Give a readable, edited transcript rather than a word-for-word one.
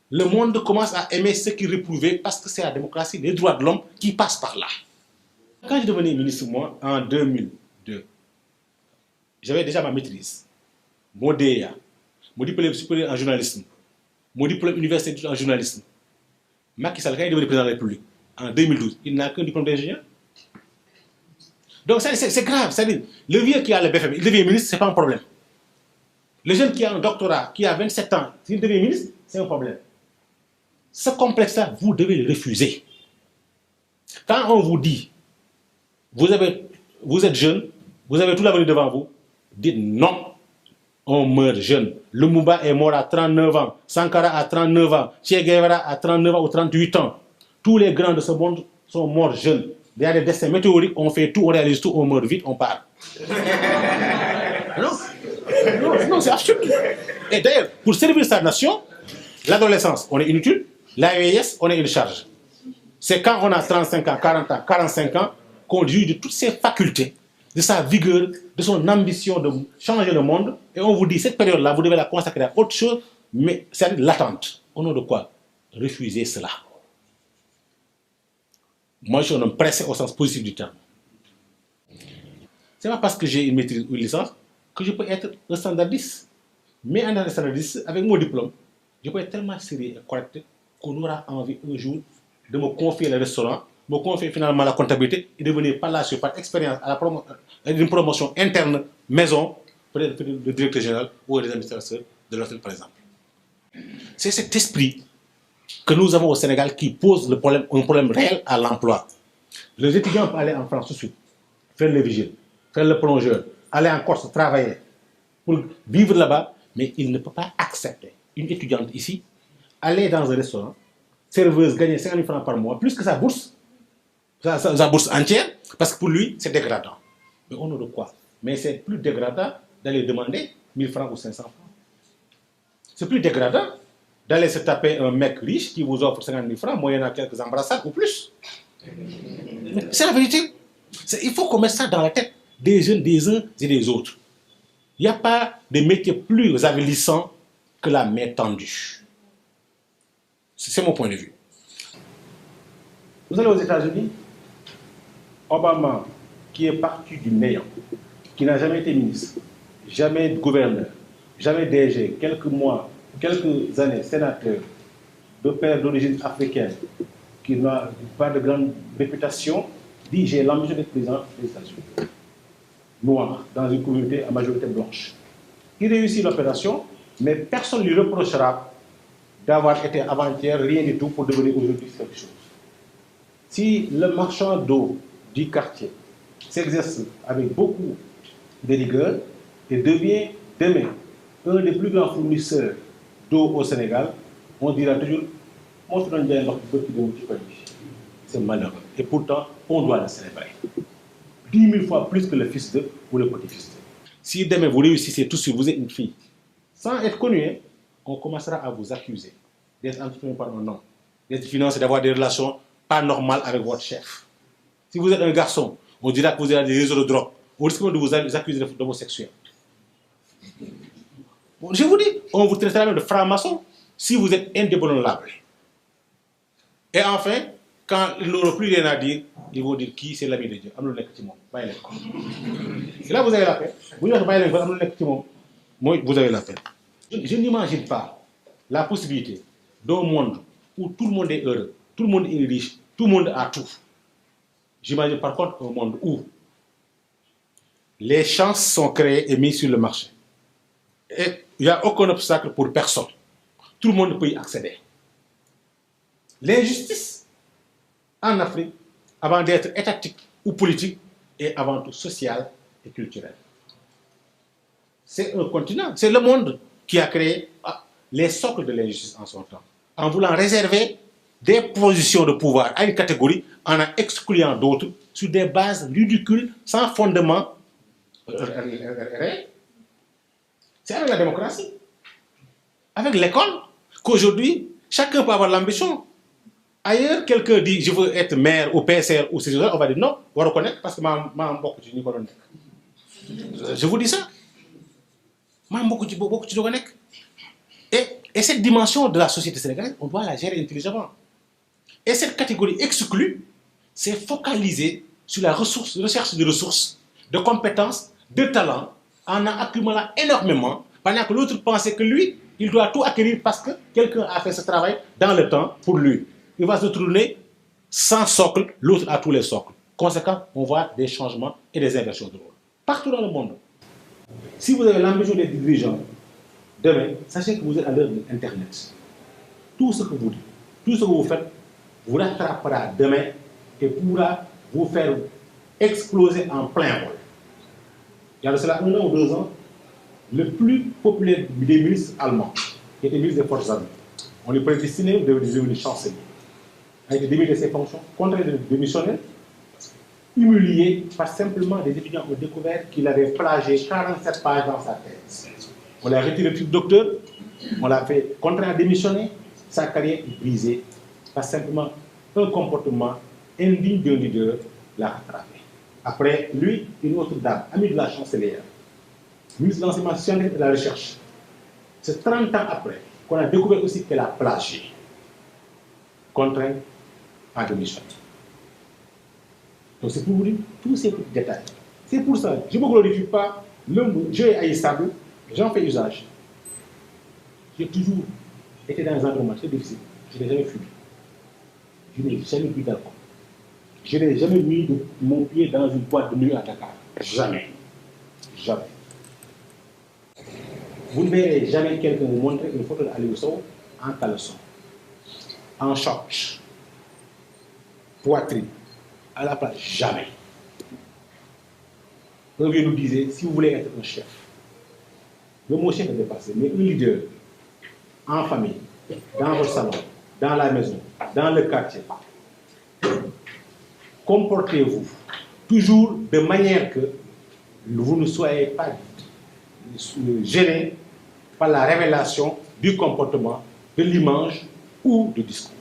le monde commence à aimer ce qui réprouvait parce que c'est la démocratie, les droits de l'homme qui passent par là. Quand je devenais ministre, moi, en 2002, j'avais déjà ma maîtrise, mon DEA, mon diplôme supérieur en journalisme, mon diplôme universitaire en journalisme. Macky Sall, quand il est devenu président de la République, en 2012, il n'a qu'un diplôme d'ingénieur. Donc c'est grave, c'est-à-dire, le vieux qui a le BFM, il devient ministre, ce n'est pas un problème. Le jeune qui a un doctorat, qui a 27 ans, s'il devient ministre, c'est un problème. Ce complexe-là, vous devez le refuser. Quand on vous dit, vous êtes jeune, vous avez tout l'avenir devant vous, dites non, on meurt jeune. Lumumba est mort à 39 ans, Sankara à 39 ans, Che Guevara à 39 ans ou 38 ans. Tous les grands de ce monde sont morts jeunes. Il y a des destins météoriques, on fait tout, on réalise tout, on meurt vite, on part. Non, c'est absurde. Et d'ailleurs, pour servir sa nation, l'adolescence, on est inutile, la vieillesse, on est une charge. C'est quand on a 35 ans, 40 ans, 45 ans, qu'on juge de toutes ses facultés, de sa vigueur, de son ambition de changer le monde, et on vous dit, cette période-là, vous devez la consacrer à autre chose, mais c'est l'attente. Au nom de quoi? Refusez cela. Moi, je suis un homme pressé au sens positif du terme. Ce n'est pas parce que j'ai une maîtrise ou une licence que je peux être un standardiste. Mais en standardiste, avec mon diplôme, je peux être tellement sérieux et correct qu'on aura envie un jour de me confier le restaurant, me confier finalement la comptabilité et devenir par la suite, par expérience, à une promotion interne, maison, peut-être le directeur général ou les administrateurs de l'hôtel, par exemple. C'est cet esprit que nous avons au Sénégal qui pose un problème réel à l'emploi. Les étudiants peuvent aller en France tout de suite, faire le vigile, faire le plongeur, aller en Corse travailler pour vivre là-bas, mais ils ne peuvent pas accepter une étudiante ici, aller dans un restaurant, serveuse, gagner 50 000 francs par mois, plus que sa bourse, sa bourse entière, parce que pour lui, c'est dégradant. Mais au nom de quoi? Mais c'est plus dégradant d'aller demander 1000 francs ou 500 francs. C'est plus dégradant d'aller se taper un mec riche qui vous offre 50 000 francs, moyennant quelques embrassades ou plus. C'est la vérité. Il faut qu'on mette ça dans la tête des jeunes, des uns et des autres. Il n'y a pas de métier plus avilissant que la main tendue. C'est mon point de vue. Vous allez aux États-Unis, Obama, qui est parti du néant, qui n'a jamais été ministre, jamais gouverneur, jamais DG, quelques mois, quelques années sénateur, de père d'origine africaine, qui n'a pas de grande réputation, dit j'ai l'ambition d'être président des États-Unis. Noir, dans une communauté à majorité blanche. Il réussit l'opération, mais personne ne lui reprochera d'avoir été avant-hier rien du tout pour devenir aujourd'hui quelque chose. Si le marchand d'eau du quartier s'exerce avec beaucoup de rigueur et devient demain un des plus grands fournisseurs d'eau au Sénégal, on dira toujours c'est malheureux. Et pourtant, on doit le célébrer. 10 000 fois plus que le fils de ou le petit-fils de. Si demain vous réussissez tout de suite, vous êtes une fille, sans être connue, on commencera à vous accuser d'être entrepreneur par un homme, d'être financé, d'avoir des relations pas normales avec votre chef. Si vous êtes un garçon, on dira que vous avez des réseaux de drogue. On risque de vous accuser d'homosexuel. Bon, je vous dis, on vous traitera même de franc-maçon si vous êtes indébranlable. Et enfin, quand ils n'auront plus rien à dire, ils vont dire qui c'est l'ami de Dieu. Et là, vous avez la paix. Vous avez la paix. Je n'imagine pas la possibilité d'un monde où tout le monde est heureux, tout le monde est riche, tout le monde a tout. J'imagine par contre un monde où les chances sont créées et mises sur le marché. Et il n'y a aucun obstacle pour personne. Tout le monde peut y accéder. L'injustice en Afrique, avant d'être étatique ou politique, est avant tout sociale et culturelle. C'est un continent, c'est le monde qui a créé les socles de l'injustice en son temps, en voulant réserver des positions de pouvoir à une catégorie, en excluant d'autres sur des bases ridicules, sans fondement réel. C'est avec la démocratie, avec l'école, qu'aujourd'hui, chacun peut avoir l'ambition. Ailleurs, quelqu'un dit je veux être maire ou PSR ou ces choses-là, on va dire non, on va reconnaître parce que je vous dis ça. Et cette dimension de la société sénégalaise, on doit la gérer intelligemment. Et cette catégorie exclue s'est focalisée sur la recherche de ressources, de compétences, de talents, en accumulant énormément, pendant que l'autre pensait que lui, il doit tout acquérir parce que quelqu'un a fait ce travail dans le temps pour lui. Il va se tourner sans socle, l'autre a tous les socles. Conséquent, on voit des changements et des inversions de rôle. Partout dans le monde. Si vous avez l'ambition d'être dirigeant, demain, sachez que vous êtes à l'heure de l'Internet. Tout ce que vous dites, tout ce que vous faites, vous rattrapera demain et pourra vous faire exploser en plein vol. Il y a de cela 1 an ou 2 ans, le plus populaire des ministres allemands, qui était ministre des Forces armées, on lui prédestinait de devenir chancelier, a été démis de ses fonctions, contraint de démissionner, humilié parce simplement des étudiants ont découvert qu'il avait plagié 47 pages dans sa thèse. On l'a retiré du docteur, on l'a fait contraint à démissionner, sa carrière est brisée parce simplement un comportement indigne d'un leader l'a rattrapé. Après lui, une autre dame, amie de la chancelière, ministre de l'enseignement scientifique et de la recherche. C'est 30 ans après qu'on a découvert aussi qu'elle a plagié, contraint à démissionner. Donc c'est pour vous dire tous ces petits détails. C'est pour ça, je ne me glorifie pas, le jeu est haïssable, j'en fais usage. J'ai toujours été dans un environnement très difficile, je n'ai jamais fui. Je n'ai jamais bu d'alcool. Je n'ai jamais mis mon pied dans une boîte de nuit à Dakar. Jamais. Jamais. Vous ne verrez jamais quelqu'un vous montrer une photo d'Aliou Sow en caleçon, en short, poitrine, à la place. Jamais. Un vieux nous disait, si vous voulez être un chef, le mot chef est dépassé, mais un leader, en famille, dans votre salon, dans la maison, dans le quartier, comportez-vous toujours de manière que vous ne soyez pas gêné par la révélation du comportement, de l'image ou du discours.